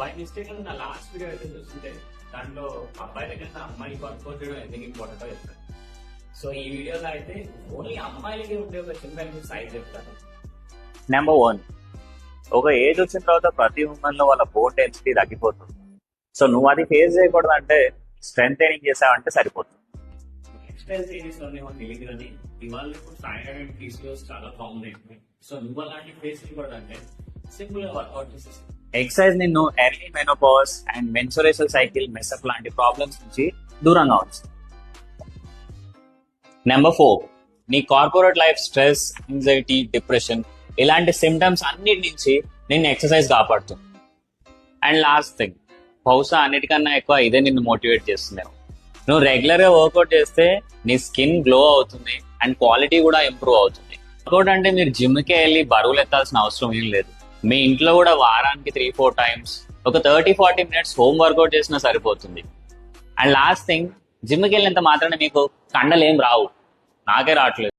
By mistake నా last video అయితే చూస్తుంటే దాంట్లో అబ్బాయి దగ్గర అమ్మాయి వర్కౌట్ చేయడం ఎందుకు ఇంపార్టెంట్ చెప్తాను. సో ఈ వీడియోలో అయితే ఓన్లీ అమ్మాయిలకి ఉండే ఒక చిన్న సైజ్ చెప్తాను. నెంబర్ 1, ఒక ఏజ్ వచ్చిన తర్వాత ప్రతి ఉమెన్ లో వాళ్ళ బోన్ డెన్సిటీ తగ్గిపోతుంది. సో నువ్వు అది ఫేస్ చేయకూడదు అంటే స్ట్రెంగ్ ట్రైనింగ్ చేసావంటే సరిపోతుంది. ఎక్సర్సైజ్ ఏరియాస్లోనే తెలియదు కానీ ఇవాళ ఇప్పుడు థైరాయిడ్ పీసీఓస్ చాలా కామన్ అయిపోయింది. సో నువ్వు అలాంటి ఫేస్ చేయకూడదంటే సింపుల్ గా వర్కౌట్ చేసేసి ఎక్సర్సైజ్ నిన్ను early menopause and menstruation cycle mess up లాంటి ప్రాబ్లమ్స్ నుంచి దూరంగా ఉంచుతుంది. నెంబర్ 4, నీ corporate life stress, anxiety, depression ఇలాంటి సిమ్టమ్స్ అన్నిటి నుంచి నిన్ను ఎక్సర్సైజ్ కాపాడుతుంది. అండ్ లాస్ట్ థింగ్, బహుశా అన్నిటికన్నా ఎక్కువ ఇదే నిన్ను మోటివేట్ చేస్తుందేమో. నువ్వు రెగ్యులర్ గా వర్కౌట్ చేస్తే నీ స్కిన్ గ్లో అవుతుంది అండ్ క్వాలిటీ కూడా ఇంప్రూవ్ అవుతుంది. వర్కౌట్ అంటే మీరు జిమ్కే వెళ్ళి బరువులు ఎత్తాల్సిన అవసరం ఏం లేదు. మీ ఇంట్లో కూడా వారానికి 3-4 టైమ్స్ ఒక 30-40 మినిట్స్ హోమ్ వర్కౌట్ చేసినా సరిపోతుంది. అండ్ లాస్ట్ థింగ్, జిమ్కి వెళ్ళినంత మాత్రాన మీకు కండలు ఏం రావు. నాకే రావట్లేదు.